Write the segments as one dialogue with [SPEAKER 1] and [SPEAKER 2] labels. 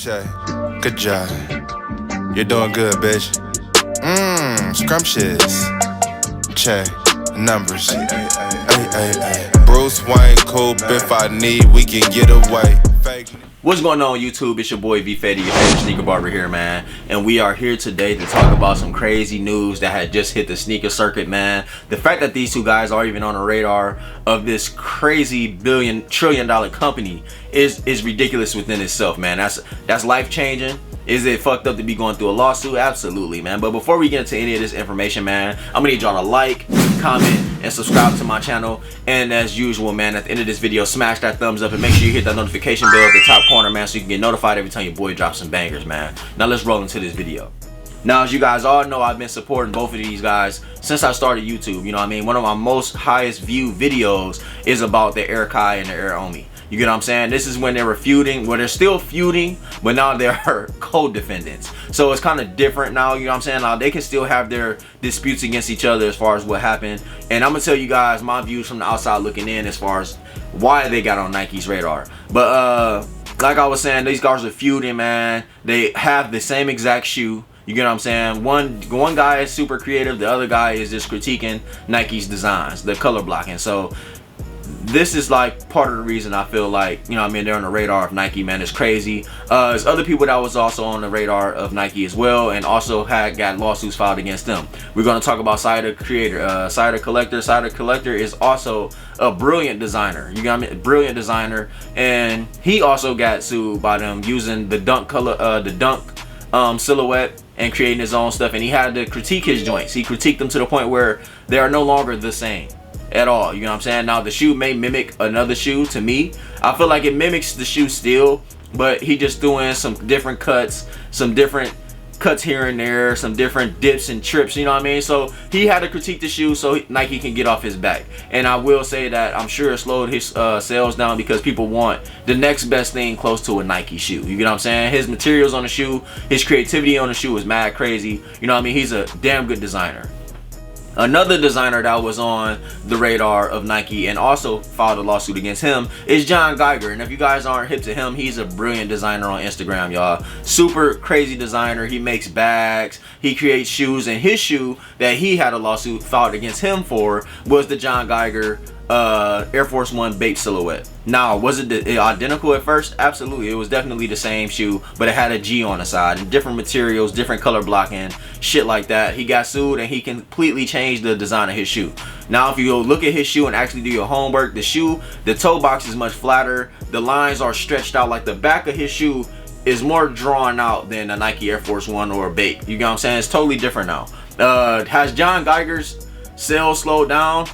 [SPEAKER 1] Che, good job. You're doing good, bitch. Scrumptious. Che, numbers. Ay. Bruce Wayne, cool, if I need, we can get away. Fake.
[SPEAKER 2] What's going on YouTube? It's your boy V Fetty, your favorite sneaker barber here, man. And we are here today to talk about some crazy news that had just hit the sneaker circuit, man. The fact that these two guys are even on the radar of this crazy billion-trillion-dollar company is ridiculous within itself, man. That's life-changing. Is it fucked up to be going through a lawsuit? Absolutely, man. But before we get into any of this information, man, I'm gonna need y'all to like, comment, and subscribe to my channel. And as usual, man, at the end of this video, smash that thumbs up and make sure you hit that notification bell at the top corner, man, so you can get notified every time your boy drops some bangers, man. Now let's roll into this video. Now, as you guys all know, I've been supporting both of these guys since I started YouTube. You know what I mean? One of my most highest viewed videos is about the Ericai and the Omi. You get what I'm saying? This is when they were feuding. Well, they're still feuding, but now they're co-defendants. So it's kind of different now, you know what I'm saying? Now they can still have their disputes against each other as far as what happened. And I'm gonna tell you guys my views from the outside looking in as far as why they got on Nike's radar. But like I was saying, these guys are feuding, man. They have the same exact shoe. You get what I'm saying? One guy is super creative, the other guy is just critiquing Nike's designs, the color blocking. So this is like part of the reason I feel like, you know what I mean, they're on the radar of Nike, man. It's crazy. There's other people that was also on the radar of Nike as well, and also had got lawsuits filed against them. We're going to talk about Cider Creator, Cider Collector. Cider Collector is also a brilliant designer. You got me, brilliant designer, and he also got sued by them using the dunk color, the dunk silhouette, and creating his own stuff. And he had to critique his joints. He critiqued them to the point where they are no longer the same at all. You know what I'm saying? Now the shoe may mimic another shoe. To me, I feel like it mimics the shoe still, but he just doing some different cuts, here and there, some different dips and trips, you know what I mean? So he had to critique the shoe so Nike can get off his back. And I will say that I'm sure it slowed his sales down because people want the next best thing close to a Nike shoe. You get what I'm saying? His materials on the shoe, his creativity on the shoe is mad crazy. You know what I mean? He's a damn good designer. Another designer that was on the radar of Nike and also filed a lawsuit against him is John Geiger. And if you guys aren't hip to him, he's a brilliant designer on Instagram, y'all. Super crazy designer. He makes bags, he creates shoes, and his shoe that he had a lawsuit filed against him for was the John Geiger Air Force One Bape silhouette. Now, was it identical at first? Absolutely. It was definitely the same shoe, but it had a G on the side and different materials, different color blocking, shit like that. He got sued and he completely changed the design of his shoe. Now, if you go look at his shoe and actually do your homework, the toe box is much flatter. The lines are stretched out. Like the back of his shoe is more drawn out than a Nike Air Force One or a Bape. You know what I'm saying? It's totally different now. Has John Geiger's sales slowed down?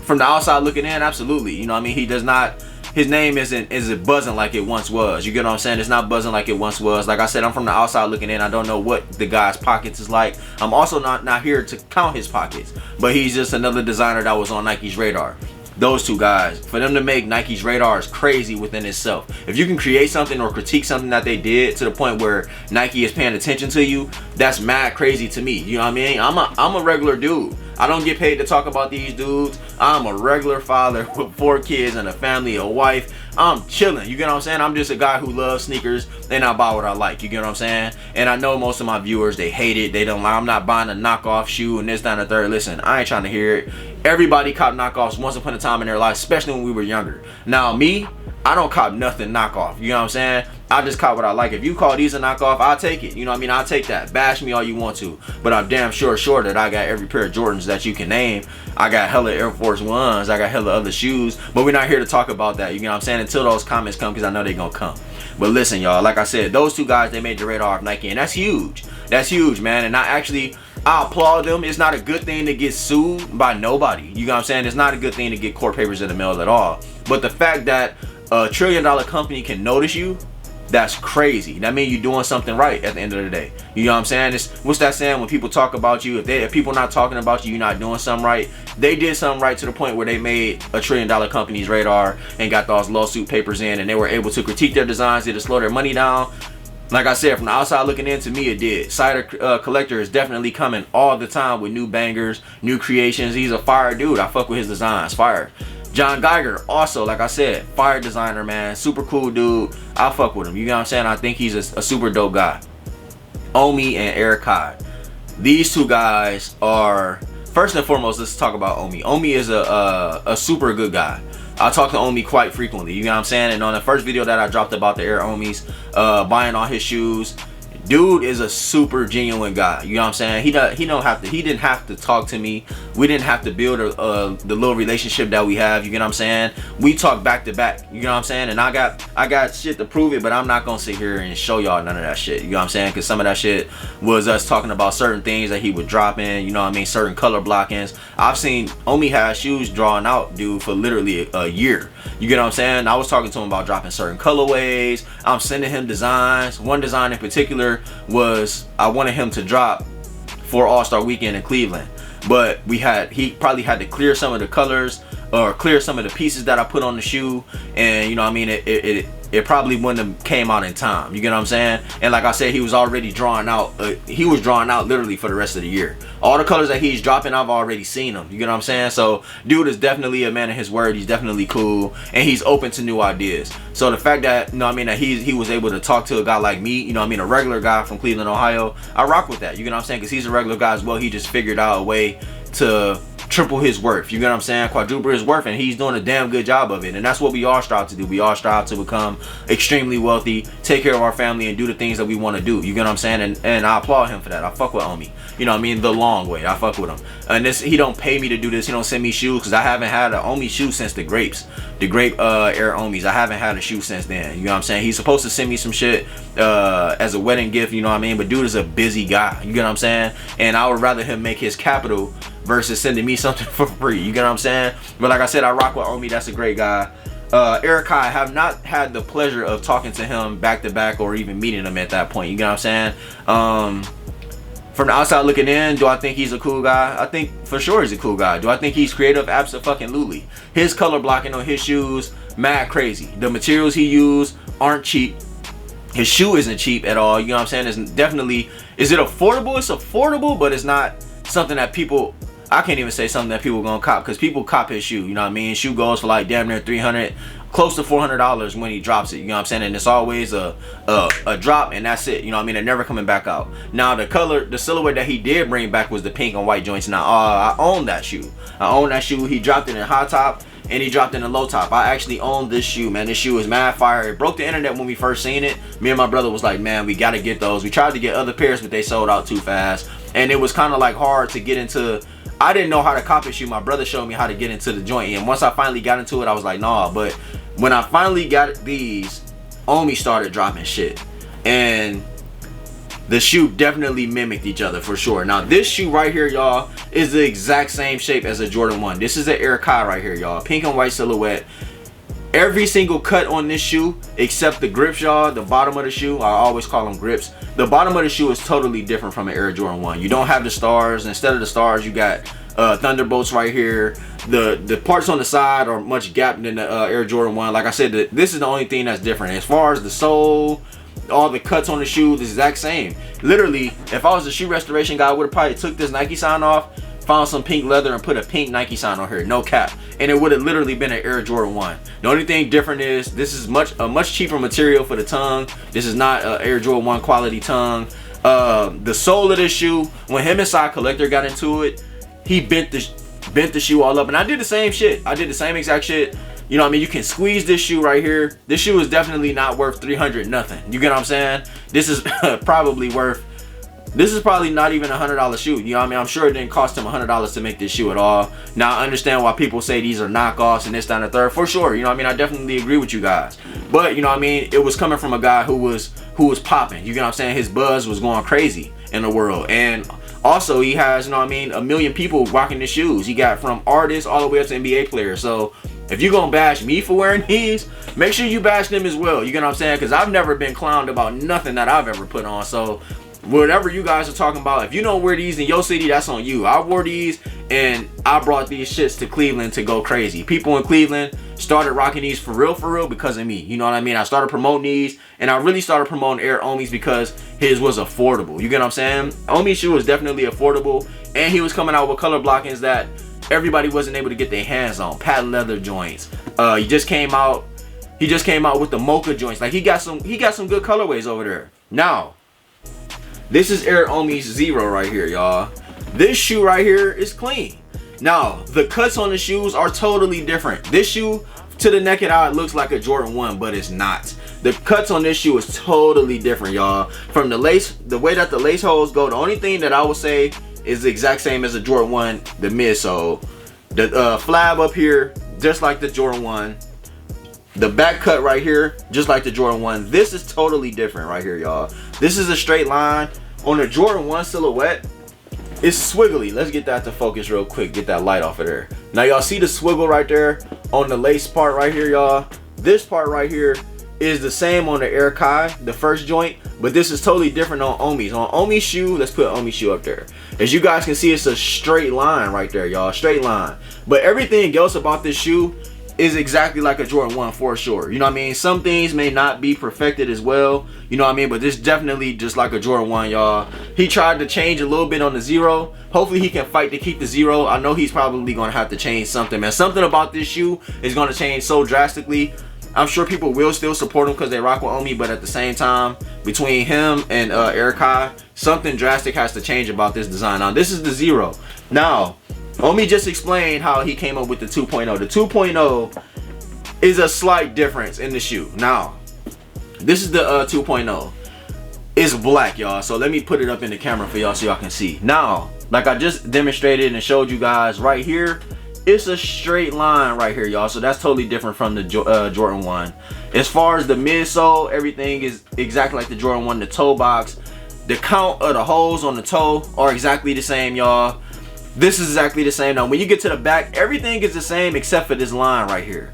[SPEAKER 2] From the outside looking in, absolutely. You know what I mean? He does not, his name isn't buzzing like it once was. You get what I'm saying? It's not buzzing like it once was. Like I said, I'm from the outside looking in. I don't know what the guy's pockets is like. I'm also not here to count his pockets, but he's just another designer that was on Nike's radar. Those two guys, for them to make Nike's radar is crazy within itself. If you can create something or critique something that they did to the point where Nike is paying attention to you, that's mad crazy to me. You know what I mean? I'm a regular dude. I don't get paid to talk about these dudes. I'm a regular father with 4 kids and a family, a wife. I'm chilling. You get what I'm saying? I'm just a guy who loves sneakers and I buy what I like. You get what I'm saying? And I know most of my viewers, they hate it. They don't like. I'm not buying a knockoff shoe and this, that, and the third. Listen, I ain't trying to hear it. Everybody cop knockoffs once upon a time in their life, especially when we were younger. Now me, I don't cop nothing knockoff. You know what I'm saying? I just cop what I like. If you call these a knockoff, I'll take it. You know what I mean? I'll take that. Bash me all you want to. But I'm damn sure that I got every pair of Jordans that you can name. I got hella Air Force Ones. I got hella other shoes. But we're not here to talk about that. You know what I'm saying? Until those comments come, because I know they're going to come. But listen, y'all. Like I said, those two guys, they made the radar of Nike. And that's huge. That's huge, man. And I applaud them. It's not a good thing to get sued by nobody. You know what I'm saying? It's not a good thing to get court papers in the mail at all. But the fact that a trillion-dollar company can notice you, that's crazy. That means you're doing something right at the end of the day. You know what I'm saying? What's that saying when people talk about you? If people not talking about you, you're not doing something right. They did something right to the point where they made a trillion-dollar company's radar and got those lawsuit papers in, and they were able to critique their designs, to slow their money down. Like I said, from the outside looking in, to me it did. Cider Collector is definitely coming all the time with new bangers, new creations. He's a fire dude. I fuck with his designs. Fire. John Geiger, also, like I said, fire designer, man, super cool dude. I fuck with him, you know what I'm saying? I think he's a super dope guy. Omi and Ericai, these two guys are, first and foremost, let's talk about Omi. Omi is a super good guy. I talk to Omi quite frequently, you know what I'm saying? And on the first video that I dropped about the Air Omis, buying all his shoes, dude is a super genuine guy, you know what I'm saying? He didn't have to talk to me. We didn't have to build the little relationship that we have, you know what I'm saying? We talk back to back, you know what I'm saying? And I got shit to prove it, but I'm not gonna sit here and show y'all none of that shit, you know what I'm saying? Because some of that shit was us talking about certain things that he would drop in, you know what I mean, certain color blockings. I've seen Omi have shoes drawn out, dude, for literally a year, you get what I'm saying? I was talking to him about dropping certain colorways. I'm sending him designs. One design in particular was I wanted him to drop for All-Star Weekend in Cleveland, but he probably had to clear some of the colors or clear some of the pieces that I put on the shoe, and you know what I mean, it probably wouldn't have came out in time, you get what I'm saying? And like I said, he was already drawing out, he was drawing out literally for the rest of the year. All the colors that he's dropping, I've already seen them, you get what I'm saying? So dude is definitely a man of his word. He's definitely cool, and he's open to new ideas. So the fact that, you know what I mean, that he was able to talk to a guy like me, you know what I mean, a regular guy from Cleveland, Ohio, I rock with that, you get what I'm saying? Because he's a regular guy as well. He just figured out a way to triple his worth, you get what I'm saying, quadruple his worth, and he's doing a damn good job of it. And that's what we all strive to do. We all strive to become extremely wealthy, take care of our family, and do the things that we want to do, you get what I'm saying? And I applaud him for that. I fuck with Omi, you know what I mean, the long way. I fuck with him. And he don't pay me to do this. He don't send me shoes, because I haven't had an Omi shoe since the grape Air Omis. I haven't had a shoe since then, you know what I'm saying? He's supposed to send me some shit as a wedding gift, you know what I mean? But dude is a busy guy, you get what I'm saying? And I would rather him make his capital versus sending me something for free, you get what I'm saying? But like I said, I rock with Omi. That's a great guy. Ericai, I have not had the pleasure of talking to him back to back or even meeting him at that point, you get what I'm saying? From the outside looking in, do I think he's a cool guy? I think for sure he's a cool guy. Do I think he's creative? Absolutely. His color blocking on his shoes, mad crazy. The materials he used aren't cheap. His shoe isn't cheap at all, you know what I'm saying? It's definitely, is it affordable? It's affordable, but it's not something that people, I can't even say something that people gonna cop, because people cop his shoe, you know what I mean? Shoe goes for like damn near $300, close to $400 when he drops it, you know what I'm saying? And it's always a drop, and that's it, you know what I mean? They're never coming back out. Now the silhouette that he did bring back was the pink and white joints. Now I own that shoe. He dropped it in high top, and he dropped it in low top. I actually own this shoe, man. This shoe is mad fire. It broke the internet when we first seen it. Me and my brother was like, man, we gotta get those. We tried to get other pairs, but they sold out too fast, and it was kind of like hard to get into. I didn't know how to cop a shoe. My brother showed me how to get into the joint, and once I finally got into it, I was like, nah. But when I finally got these, Omi started dropping shit, and the shoe definitely mimicked each other for sure. Now this shoe right here, y'all, is the exact same shape as a Jordan 1. This is an Ericai right here, y'all. Pink and white silhouette. Every single cut on this shoe, except the grips, y'all, the bottom of the shoe, I always call them grips. The bottom of the shoe is totally different from an Air Jordan 1. You don't have the stars. Instead of the stars, you got thunderbolts right here. The parts on the side are much gapped than the Air Jordan 1. Like I said, this is the only thing that's different. As far as the sole, all the cuts on the shoe, the exact same. Literally, if I was a shoe restoration guy, I would have probably took this Nike sign off, found some pink leather, and put a pink Nike sign on here, no cap, and it would have literally been an Air Jordan 1. The only thing different is this is a much cheaper material for the tongue. This is not an Air Jordan 1 quality tongue. The sole of this shoe, when him and Side Collector got into it, he bent the shoe all up, and I did the same shit. I did the same exact shit. You know what I mean? You can squeeze this shoe right here. This shoe is definitely not worth 300 nothing. You get what I'm saying? This is probably worth, this is probably not even $100 shoe. You know what I mean? I'm sure it didn't cost him $100 to make this shoe at all. Now I understand why people say these are knockoffs and this, that, and the third. For sure, you know what I mean? I definitely agree with you guys. But you know what I mean? It was coming from a guy who was popping. You get what I'm saying? His buzz was going crazy in the world. And also he has, you know what I mean, 1 million people rocking the shoes. He got from artists all the way up to NBA players. So if you're gonna bash me for wearing these, make sure you bash them as well. You get what I'm saying? Because I've never been clowned about nothing that I've ever put on. So whatever you guys are talking about, if you don't wear these in your city, that's on you. I wore these, and I brought these shits to Cleveland to go crazy. People in Cleveland started rocking these for real because of me. You know what I mean? I started promoting these, and I really started promoting Air Omis because his was affordable. You get what I'm saying? Omi's shoe was definitely affordable, and he was coming out with color blockings that everybody wasn't able to get their hands on. Patent leather joints. He just came out with the mocha joints. Like he got some good colorways over there. Now, this is Air Omi's Zero right here, y'all. This shoe right here is clean. Now, the cuts on the shoes are totally different. This shoe, to the naked eye, looks like a Jordan 1, but it's not. The cuts on this shoe is totally different, y'all. From the lace, the way that the lace holes go, the only thing that I would say is the exact same as a Jordan 1, the midsole. The flab up here, just like the Jordan 1. The back cut right here, just like the Jordan 1. This is totally different right here, y'all. This is a straight line. On the Jordan 1 silhouette, it's swiggly. Let's get that to focus real quick. Get that light off of there. Now, y'all see the swiggle right there on the lace part right here, y'all? This part right here is the same on the Ericai, the first joint, but this is totally different on Omi's. On Omi's shoe, let's put Omi's shoe up there. As you guys can see, it's a straight line right there, y'all. Straight line. But everything else about this shoe is exactly like a Jordan 1 for sure. You know what I mean? Some things may not be perfected as well. You know what I mean? But this definitely just like a Jordan 1, y'all. He tried to change a little bit on the Zero. Hopefully he can fight to keep the Zero. I know he's probably going to have to change something, man. Something about this shoe is going to change so drastically. I'm sure people will still support him because they rock with Omi, but at the same time, between him and Ericai, something drastic has to change about this design. Now, this is the Zero. Now, Omi just explained how he came up with the 2.0. The 2.0 is a slight difference in the shoe. Now, this is the 2.0. It's black, y'all. So let me put it up in the camera for y'all so y'all can see. Now, like I just demonstrated and showed you guys right here, it's a straight line right here, y'all. So that's totally different from the Jordan 1. As far as the midsole, everything is exactly like the Jordan 1. The toe box, the count of the holes on the toe are exactly the same, y'all. This is exactly the same. Now, when you get to the back, everything is the same except for this line right here.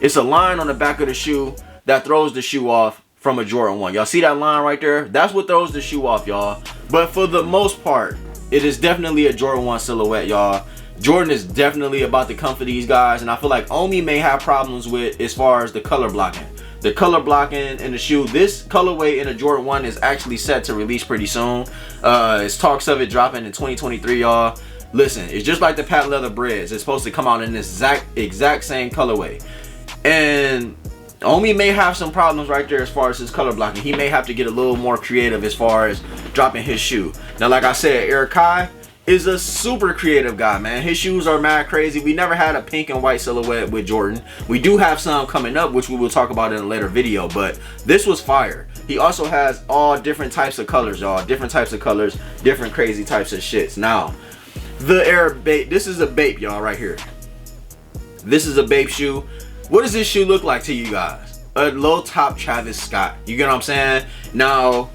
[SPEAKER 2] It's a line on the back of the shoe that throws the shoe off from a Jordan 1. Y'all see that line right there? That's what throws the shoe off, y'all. But for the most part, it is definitely a Jordan 1 silhouette, y'all. Jordan is definitely about to come for these guys, and I feel like Omi may have problems with as far as the color blocking. The color blocking in the shoe, this colorway in a Jordan 1 is actually set to release pretty soon. It's talks of it dropping in 2023, y'all. Listen, it's just like the patent leather breads. It's supposed to come out in this exact same colorway. And Omi may have some problems right there as far as his color blocking. He may have to get a little more creative as far as dropping his shoe. Now, like I said, Ericai is a super creative guy, man. His shoes are mad crazy. We never had a pink and white silhouette with Jordan. We do have some coming up, which we will talk about in a later video, but this was fire. He also has all different types of colors, y'all. Different types of colors, different crazy types of shits. Now, the Air Bape, this is a Bape, y'all, right here. This is a Bape shoe. What does this shoe look like to you guys? A low top Travis Scott. You get what I'm saying? Now,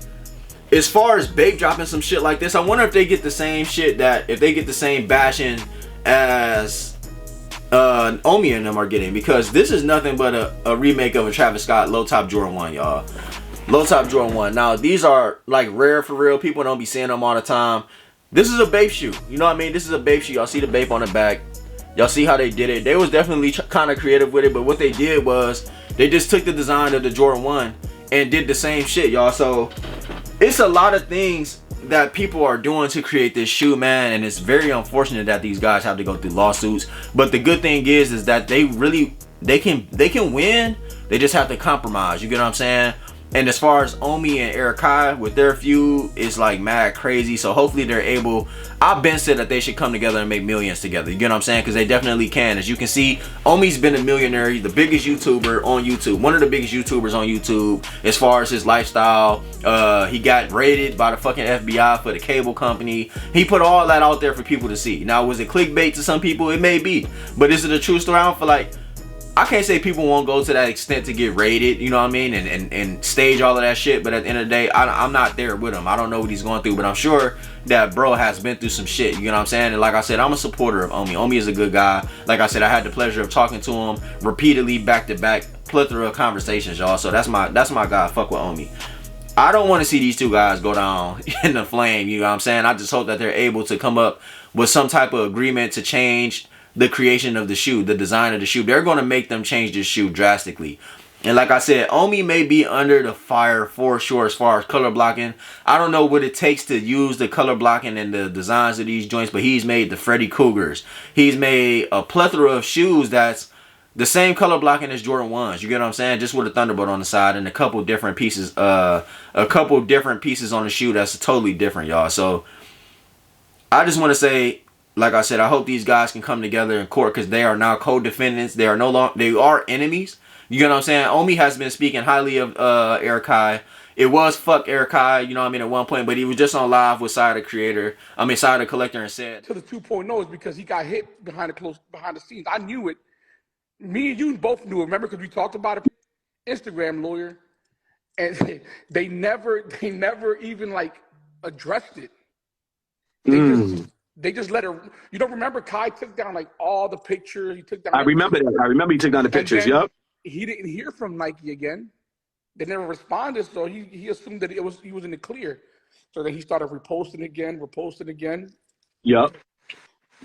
[SPEAKER 2] as far as Bape dropping some shit like this, I wonder if they get the same shit if they get the same bashing as Omi and them are getting, because this is nothing but a remake of a Travis Scott low top Jordan 1, y'all. Low top Jordan 1. Now, these are like rare for real. People don't be seeing them all the time. This is a Bape shoe. You know what I mean? This is a Bape shoe. Y'all see the Bape on the back. Y'all see how they did it. They was definitely kind of creative with it, but what they did was they just took the design of the Jordan 1 and did the same shit, y'all. So it's a lot of things that people are doing to create this shoe, man, and it's very unfortunate that these guys have to go through lawsuits. But the good thing is that they can win. They just have to compromise. You get what I'm saying? And as far as Omi and Ericai with their feud, it's like mad crazy. So hopefully they're able. I've been said that they should come together and make millions together. You get what I'm saying? Because they definitely can. As you can see, Omi's been a millionaire. He's the biggest YouTuber on YouTube. One of the biggest YouTubers on YouTube as far as his lifestyle. He got raided by the fucking FBI for the cable company. He put all that out there for people to see. Now, was it clickbait to some people? It may be. But is it a true story? I don't feel like. I can't say people won't go to that extent to get raided, you know what I mean, and stage all of that shit, but at the end of the day, I'm not there with him. I don't know what he's going through, but I'm sure that bro has been through some shit, you know what I'm saying? And like I said, I'm a supporter of Omi. Omi is a good guy. Like I said, I had the pleasure of talking to him repeatedly, back to back, plethora of conversations, y'all. So that's my guy. Fuck with Omi. I don't want to see these two guys go down in the flame, you know what I'm saying? I just hope that they're able to come up with some type of agreement to change the creation of the shoe, the design of the shoe. They're going to make them change this shoe drastically. And like I said, Omi may be under the fire for sure as far as color blocking. I don't know what it takes to use the color blocking and the designs of these joints, but he's made the Freddy Cougars. He's made a plethora of shoes that's the same color blocking as Jordan 1s. You get what I'm saying? Just with a Thunderbolt on the side and a couple different pieces on the shoe that's totally different, y'all. So I just want to say, like I said, I hope these guys can come together in court because they are now co-defendants. They are enemies. You get what I'm saying? Omi has been speaking highly of Ericai. It was fuck Ericai, you know what I mean, at one point, but he was just on live with Side the Collector, and said
[SPEAKER 3] to the 2.0 is because he got hit behind the scenes. I knew it. Me and you both knew it. Remember, because we talked about it. Instagram lawyer, and they never even like addressed it. They just let her. You don't remember? Kai took down like all the pictures. He took down.
[SPEAKER 4] I remember that. I remember he took down the pictures. Yep.
[SPEAKER 3] He didn't hear from Nike again. They never responded, so he assumed that he was in the clear. So then he started reposting again.
[SPEAKER 4] Yep.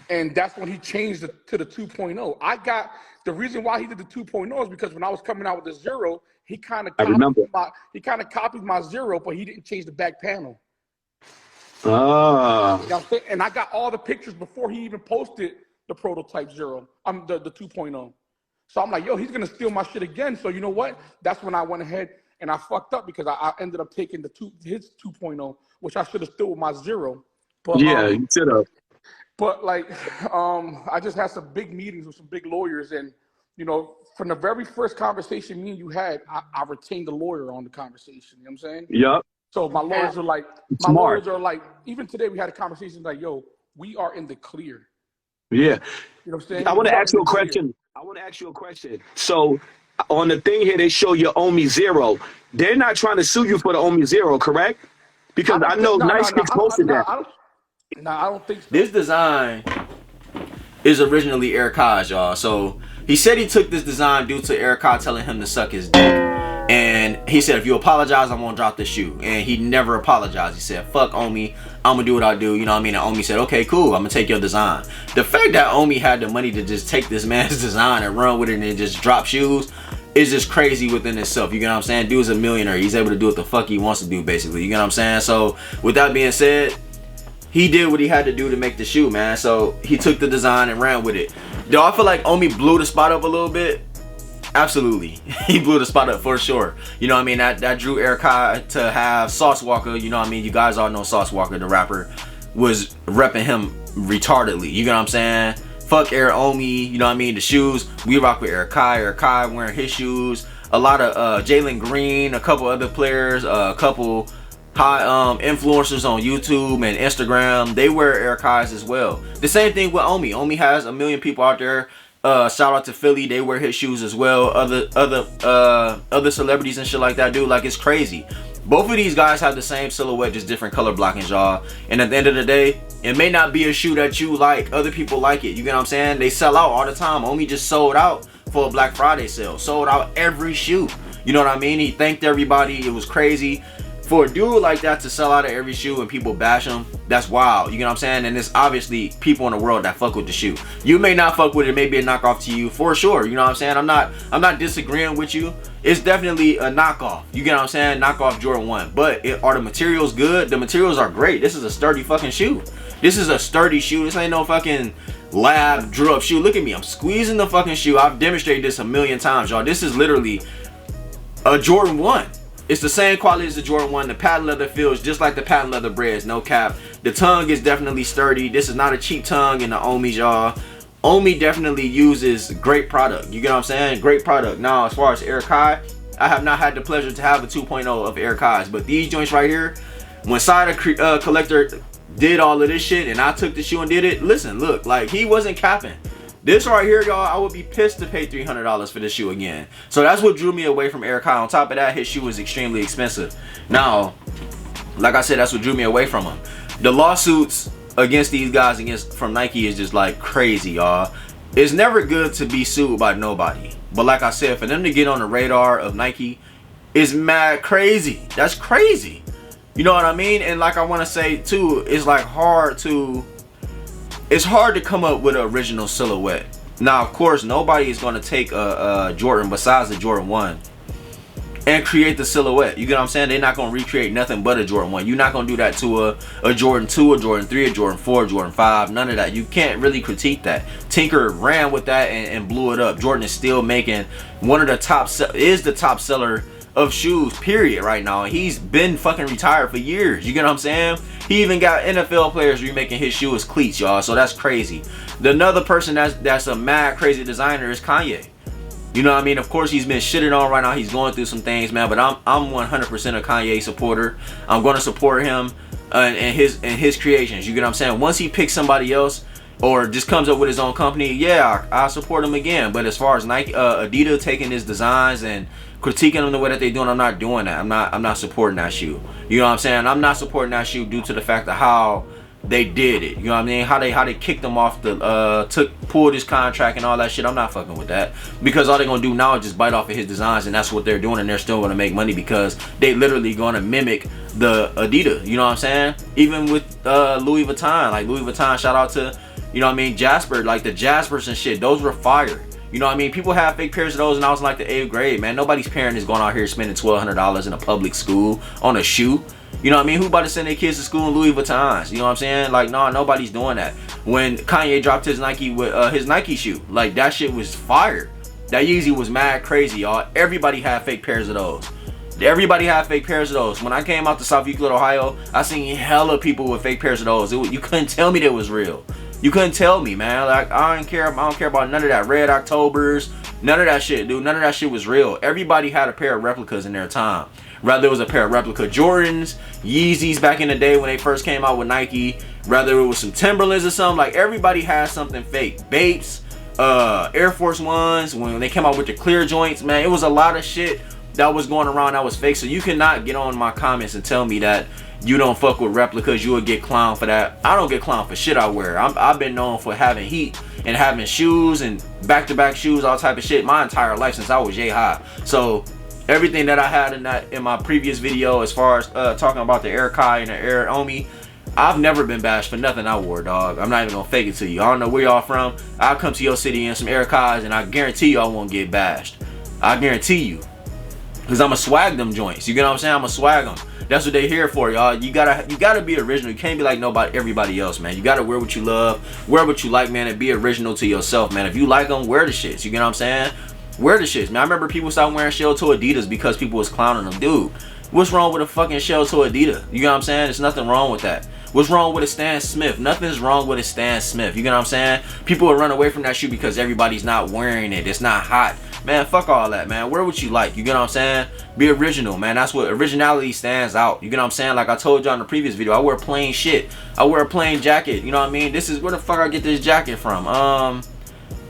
[SPEAKER 3] And that's when he changed to the 2.0. I got the reason why he did the 2.0 is because when I was coming out with the 0, he kind of copied my 0, but he didn't change the back panel.
[SPEAKER 4] Ah.
[SPEAKER 3] You know what I'm saying? And I got all the pictures before he even posted the prototype 0. The 2.0. So I'm like, yo, he's gonna steal my shit again. So you know what? That's when I went ahead and I fucked up because I ended up taking his 2.0, which I should have still with my 0. But
[SPEAKER 4] yeah, you should have.
[SPEAKER 3] But like, I just had some big meetings with some big lawyers, and you know, from the very first conversation me and you had, I retained the lawyer on the conversation. You know what I'm saying?
[SPEAKER 4] Yep.
[SPEAKER 3] So my lawyers are like, even today we had a conversation like, yo, we are in the clear.
[SPEAKER 4] Yeah.
[SPEAKER 3] You know what I'm saying?
[SPEAKER 4] I want to ask you a question. So on the thing here, they show your Omi 0. They're not trying to sue you for the Omi 0, correct? Because I know Nice Kicks posted that.
[SPEAKER 3] I don't think so.
[SPEAKER 2] This design is originally Ericai's, y'all. So he said he took this design due to Ericai telling him to suck his dick. And he said, if you apologize, I'm gonna drop the shoe. And he never apologized. He said, fuck Omi, I'm gonna do what I do. You know what I mean? And Omi said, okay, cool, I'm gonna take your design. The fact that Omi had the money to just take this man's design and run with it and just drop shoes is just crazy within itself. You get what I'm saying? Dude's a millionaire. He's able to do what the fuck he wants to do, basically. You get what I'm saying? So with that being said, he did what he had to do to make the shoe, man. So he took the design and ran with it. Do I feel like Omi blew the spot up a little bit? Absolutely. He blew the spot up for sure. You know what I mean? That drew Ericai to have Sauce Walker. You know what I mean? You guys all know Sauce Walker, the rapper, was repping him retardedly. You know what I'm saying? Fuck Omi, you know what I mean? The shoes, we rock with Ericai wearing his shoes. A lot of Jalen Green, a couple other players, a couple high influencers on YouTube and Instagram, they wear Ericai's as well. The same thing with Omi. Omi has a million people out there. Shout out to Philly, they wear his shoes as well. Other celebrities and shit like that, dude. Like, it's crazy. Both of these guys have the same silhouette, just different color blockings, y'all. And at the end of the day, it may not be a shoe that you like. Other people like it. You get what I'm saying? They sell out all the time. Omi just sold out for a Black Friday sale. Sold out every shoe. You know what I mean? He thanked everybody. It was crazy. For a dude like that to sell out of every shoe and people bash him, that's wild. You know what I'm saying? And there's obviously people in the world that fuck with the shoe. You may not fuck with it, maybe a knockoff to you, for sure. You know what I'm saying? I'm not disagreeing with you. It's definitely a knockoff. You get what I'm saying? Knockoff Jordan 1. But are the materials good? The materials are great. This is a sturdy fucking shoe. This is a sturdy shoe. This ain't no fucking lab drew up shoe. Look at me. I'm squeezing the fucking shoe. I've demonstrated this a million times, y'all. This is literally a Jordan 1. It's the same quality as the Jordan 1. The patent leather feels just like the patent leather breads, no cap. The tongue is definitely sturdy. This is not a cheap tongue in the Omi's, y'all. Omi definitely uses great product. You get what I'm saying? Great product. Now, as far as Ericai, I have not had the pleasure to have a 2.0 of Ericai's, but these joints right here, when Side Collector did all of this shit and I took the shoe and did it, listen, look, like, he wasn't capping. This right here, y'all, I would be pissed to pay $300 for this shoe again. So that's what drew me away from Ericai. On top of that, his shoe was extremely expensive. Now, like I said, that's what drew me away from him. The lawsuits against these guys from Nike is just like crazy, y'all. It's never good to be sued by nobody. But like I said, for them to get on the radar of Nike is mad crazy. That's crazy. You know what I mean? And like I want to say too, it's like it's hard to come up with an original silhouette. Now, of course, nobody is going to take a Jordan besides the Jordan 1 and create the silhouette. You get what I'm saying? They're not gonna recreate nothing but a Jordan 1. You're not gonna do that to a Jordan 2, a Jordan 3, a Jordan 4, a Jordan 5, none of that. You can't really critique that. Tinker ran with that and blew it up. Jordan is still making one of the the top seller of shoes, period, right now. He's been fucking retired for years. You get what I'm saying? He even got NFL players remaking his shoe as cleats, y'all. So that's crazy. Another person that's a mad crazy designer is Kanye. You know what I mean? Of course, he's been shitted on right now. He's going through some things, man. But I'm 100% a Kanye supporter. I'm going to support him and his creations. You get what I'm saying? Once he picks somebody else or just comes up with his own company, yeah, I support him again. But as far as Nike, Adidas taking his designs and critiquing them the way that they're doing, I'm not doing that. I'm not supporting that shoe. You know what I'm saying? I'm not supporting that shoe due to the fact of how they did it. You know what I mean? How they kicked him off the pulled his contract and all that shit. I'm not fucking with that, because all they're gonna do now is just bite off of his designs, and that's what they're doing, and they're still gonna make money because they literally gonna mimic the Adidas. You know what I'm saying? Even with Louis Vuitton, like Louis Vuitton, shout out to, you know what I mean, Jasper, like the Jaspers and shit. Those were fire. You know what I mean? People have fake pairs of those, and I was in like the 8th grade, man. Nobody's parent is going out here spending $1,200 in a public school on a shoe. You know what I mean? Who about to send their kids to school in Louis Vuittons? You know what I'm saying? Like, no, nobody's doing that. When Kanye dropped his Nike with his Nike shoe, like that shit was fire. That Yeezy was mad crazy, y'all. Everybody had fake pairs of those. Everybody had fake pairs of those. When I came out to South Euclid, Ohio, I seen hella people with fake pairs of those. You couldn't tell me that was real. You couldn't tell me, man. Like, I don't care about none of that Red Octobers, none of that shit, dude. None of that shit was real. Everybody had a pair of replicas in their time. Rather it was a pair of replica Jordans, Yeezys back in the day when they first came out with Nike. Rather it was some Timberlands or something. Like, everybody has something fake. Bapes, Air Force Ones, when they came out with the clear joints, man, it was a lot of shit that was going around that was fake. So you cannot get on my comments and tell me that you don't fuck with replicas. You would get clowned for that. I don't get clowned for shit I wear. I've been known for having heat and having shoes and back-to-back shoes, all type of shit, my entire life since I was yay high. So everything that I had in my previous video, as far as talking about the Ericai and the Omi, I've never been bashed for nothing I wore, dog. I'm not even gonna fake it to you. I don't know where y'all from. I'll come to your city in some Ericais, and I guarantee you I won't get bashed. I guarantee you, because I'ma swag them joints. You get what I'm saying? I'ma swag them. That's what they here for, y'all. You gotta be original. You can't be like everybody else, man. You gotta wear what you love, wear what you like, man, and be original to yourself, man. If you like them, wear the shits. You get what I'm saying? Wear the shits, man. I remember people started wearing shell toe Adidas because people was clowning them. Dude, what's wrong with a fucking shell toe Adidas? You get what I'm saying? There's nothing wrong with that. What's wrong with a Stan Smith? Nothing's wrong with a Stan Smith. You get what I'm saying? People will run away from that shoe because everybody's not wearing it. It's not hot. Man, fuck all that, man. Wear what you like. You get what I'm saying? Be original, man. That's what originality stands out. You get what I'm saying? Like I told you in the previous video, I wear plain shit. I wear a plain jacket. You know what I mean? This is where the fuck I get this jacket from.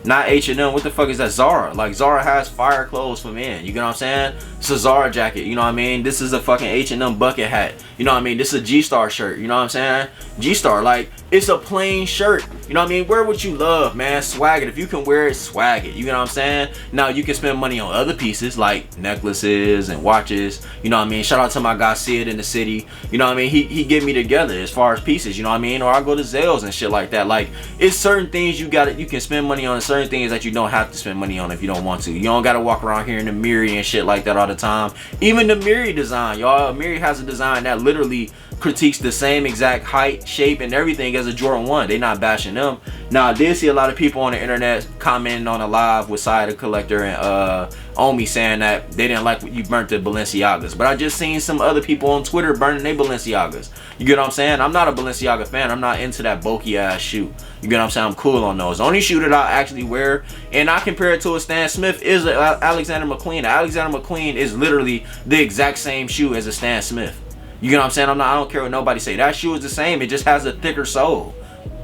[SPEAKER 2] Not H&M. What the fuck is that? Zara. Like, Zara has fire clothes for men. You get what I'm saying? It's a Zara jacket. You know what I mean? This is a fucking H&M bucket hat. You know what I mean? This is a G-Star shirt. You know what I'm saying? G-Star. Like, it's a plain shirt. You know what I mean? Wear what you love, man. Swag it. If you can wear it, swag it. You know what I'm saying? Now, you can spend money on other pieces like necklaces and watches. You know what I mean? Shout out to my guy Sid in the city. You know what I mean? He get me together as far as pieces. You know what I mean? Or I go to Zales and shit like that. Like, it's certain things you can spend money on, and certain things that you don't have to spend money on if you don't want to. You don't gotta walk around here in the Miri and shit like that all the time. Even the Miri design, y'all. Miri has a design that literally critiques the same exact height, shape, and everything as a Jordan 1. They not bashing them. Now, I did see a lot of people on the internet commenting on a live with Side the Collector and Omi saying that they didn't like what you burnt the Balenciagas. But I just seen some other people on Twitter burning their Balenciagas. You get what I'm saying? I'm not a Balenciaga fan. I'm not into that bulky ass shoe. You get what I'm saying? I'm cool on those. The only shoe that I actually wear, and I compare it to a Stan Smith, is a Alexander McQueen. Alexander McQueen is literally the exact same shoe as a Stan Smith. You get what I'm saying? I don't care what nobody say. That shoe is the same. It just has a thicker sole.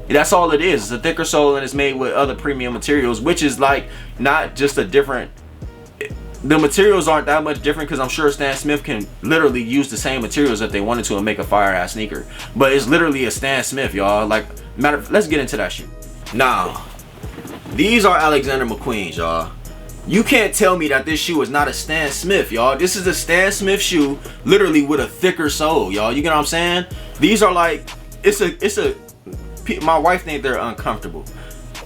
[SPEAKER 2] That's all it is. It's a thicker sole, and it's made with other premium materials, which is like not just a different. The materials aren't that much different, because I'm sure Stan Smith can literally use the same materials if they wanted to and make a fire ass sneaker. But it's literally a Stan Smith, y'all. Like, let's get into that shoe. Now, these are Alexander McQueens, y'all. You can't tell me that this shoe is not a Stan Smith, y'all. This is a Stan Smith shoe, literally with a thicker sole, y'all. You get what I'm saying? These are like, my wife thinks they're uncomfortable.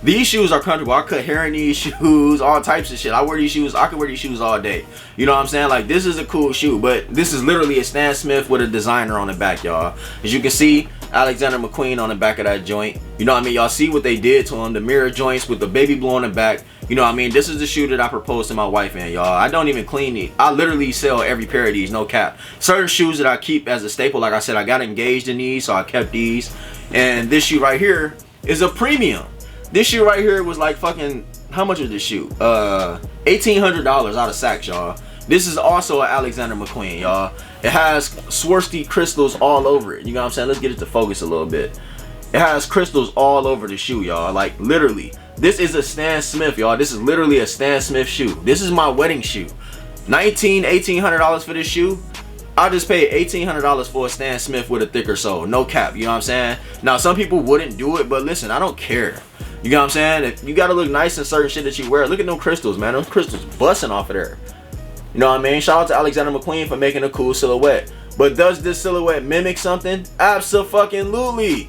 [SPEAKER 2] These shoes are comfortable. I cut hair in these shoes, all types of shit. I wear these shoes. I can wear these shoes all day. You know what I'm saying? Like, this is a cool shoe, but this is literally a Stan Smith with a designer on the back, y'all. As you can see, Alexander McQueen on the back of that joint. You know what I mean? Y'all see what they did to him. The mirror joints with the baby blue on the back. You know what I mean? This is the shoe that I proposed to my wife in, y'all. I don't even clean it. I literally sell every pair of these, no cap. Certain shoes that I keep as a staple, like I said, I got engaged in these, so I kept these. And this shoe right here is a premium. This shoe right here was like fucking, how much was this shoe? $1,800 out of Saks, y'all. This is also an Alexander McQueen, y'all. It has Swarovski crystals all over it. You know what I'm saying? Let's get it to focus a little bit. It has crystals all over the shoe, y'all. Like, literally. This is a Stan Smith, y'all. This is literally a Stan Smith shoe. This is my wedding shoe. $1,800 for this shoe. I just paid $1,800 for a Stan Smith with a thicker sole. No cap, you know what I'm saying? Now, some people wouldn't do it, but listen, I don't care. You know what I'm saying? If you gotta look nice in certain shit that you wear, look at them crystals, man. Those crystals busting off of there. You know what I mean? Shout out to Alexander McQueen for making a cool silhouette. But does this silhouette mimic something? Absolutely.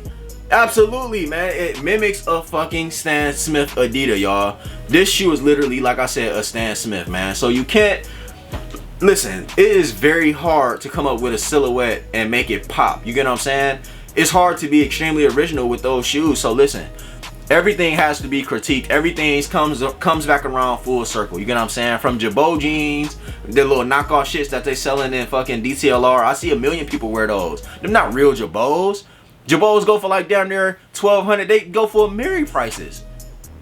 [SPEAKER 2] Absolutely, man. It mimics a fucking Stan Smith Adidas, y'all. This shoe is literally, like I said, a Stan Smith, man. So you can't... Listen, it is very hard to come up with a silhouette and make it pop. You get what I'm saying? It's hard to be extremely original with those shoes. So listen, everything has to be critiqued. Everything comes back around full circle. You get what I'm saying? From Jabot jeans, the little knockoff shits that they selling in fucking DTLR. I see a million people wear those. They're not real Jabots. Jabots go for like down there $1,200. They go for Amiri prices.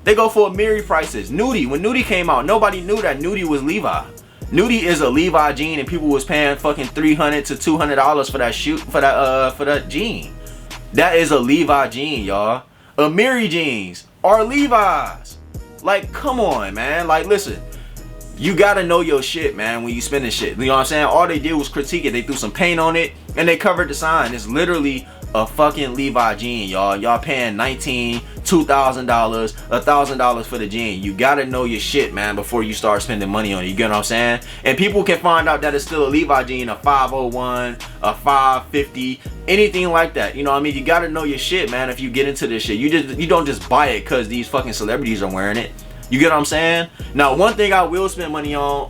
[SPEAKER 2] They go for Amiri prices. Nudie, when Nudie came out, nobody knew that Nudie was Levi. Nudie is a Levi jean, and people was paying fucking $300 to $200 for that shoe, for that jean. That is a Levi jean, y'all. Amiri jeans are Levi's. Like, come on, man. Like, listen, you gotta know your shit, man, when you spending shit. You know what I'm saying? All they did was critique it. They threw some paint on it, and they covered the sign. It's literally a fucking Levi jean, y'all. Y'all paying $1,900, $2,000, $1,000 for the jean. You gotta know your shit, man, before you start spending money on it. You get what I'm saying? And people can find out that it's still a Levi jean, a 501, a 550, anything like that. You know what I mean? You gotta know your shit, man, if you get into this shit. You don't just buy it because these fucking celebrities are wearing it. You get what I'm saying? Now, one thing I will spend money on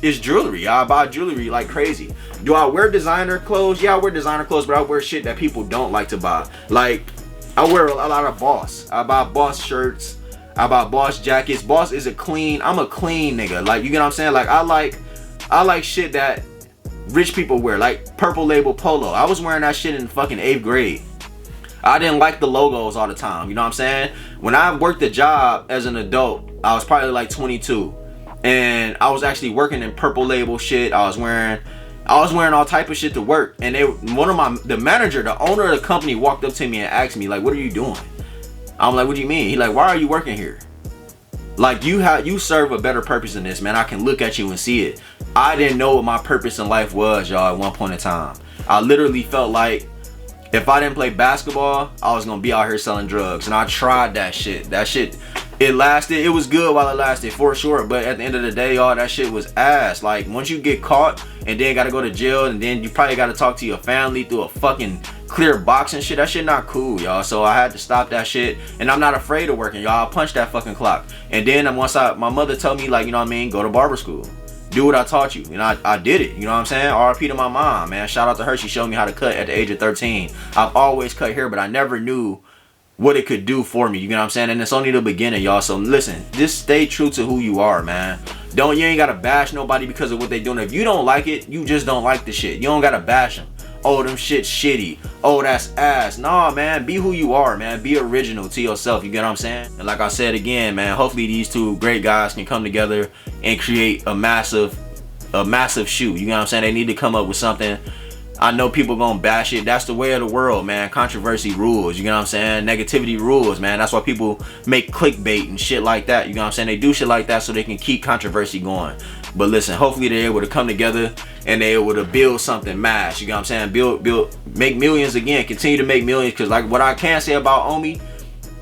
[SPEAKER 2] is jewelry. I buy jewelry like crazy. Do I wear designer clothes? Yeah, I wear designer clothes, but I wear shit that people don't like to buy. Like, I wear a lot of Boss. I buy Boss shirts. I buy Boss jackets. Boss is I'm a clean nigga. Like, you get what I'm saying? Like, I like shit that rich people wear, like Purple Label Polo. I was wearing that shit in fucking 8th grade. I didn't like the logos all the time. You know what I'm saying? When I worked a job as an adult, I was probably like 22, and I was actually working in Purple Label shit. I was wearing all type of shit to work, and the manager, the owner of the company, walked up to me and asked me, like, what are you doing? I'm like, what do you mean? He like, why are you working here? Like, you serve a better purpose than this, man. I can look at you and see it. I didn't know what my purpose in life was, y'all, at one point in time. I literally felt like if I didn't play basketball, I was gonna be out here selling drugs. And I tried that shit. That shit, it lasted. It was good while it lasted, for sure. But at the end of the day, y'all, that shit was ass. Like, once you get caught and then gotta go to jail, and then you probably gotta talk to your family through a fucking clear box and shit, that shit not cool, y'all. So I had to stop that shit. And I'm not afraid of working, y'all. I punched that fucking clock. And then once my mother told me, like, you know what I mean, go to barber school. Do what I taught you. And I did it. You know what I'm saying? RIP to my mom, man. Shout out to her. She showed me how to cut at the age of 13. I've always cut hair, but I never knew what it could do for me. You know what I'm saying? And it's only the beginning, y'all. So listen, just stay true to who you are, man. You ain't gotta bash nobody because of what they doing. If you don't like it, you just don't like the shit. You don't gotta bash them. Oh, them shit shitty. Oh, that's ass. Nah, man, be who you are, man. Be original to yourself. You get what I'm saying? And like I said again, man, hopefully these two great guys can come together and create a massive shoe. You know what I'm saying? They need to come up with something. I know people gonna bash it. That's the way of the world, man. Controversy rules. You know what I'm saying? Negativity rules, man. That's why people make clickbait and shit like that. You know what I'm saying? They do shit like that so they can keep controversy going. But listen, hopefully they're able to come together and they're able to build something mass. You know what I'm saying? Make millions again. Continue to make millions. Because like what I can say about Omi,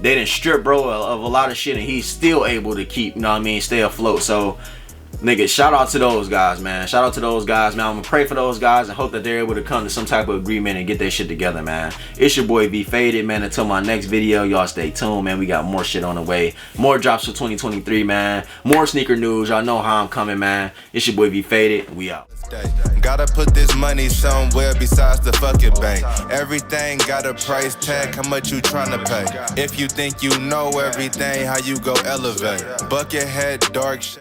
[SPEAKER 2] they done strip bro of a lot of shit, and he's still able to keep, you know what I mean, stay afloat. So Nigga, shout out to those guys, man. Shout out to those guys, man. I'm gonna pray for those guys and hope that they're able to come to some type of agreement and get their shit together, man. It's your boy V Faded, man. Until my next video, y'all stay tuned, man. We got more shit on the way. More drops for 2023, man. More sneaker news. Y'all know how I'm coming, man. It's your boy V Faded. We out.
[SPEAKER 1] Gotta put this money somewhere besides the fucking bank. Everything got a price tag, how much you tryna pay? If you think you know everything, how you go elevate? Bucket head, dark shit.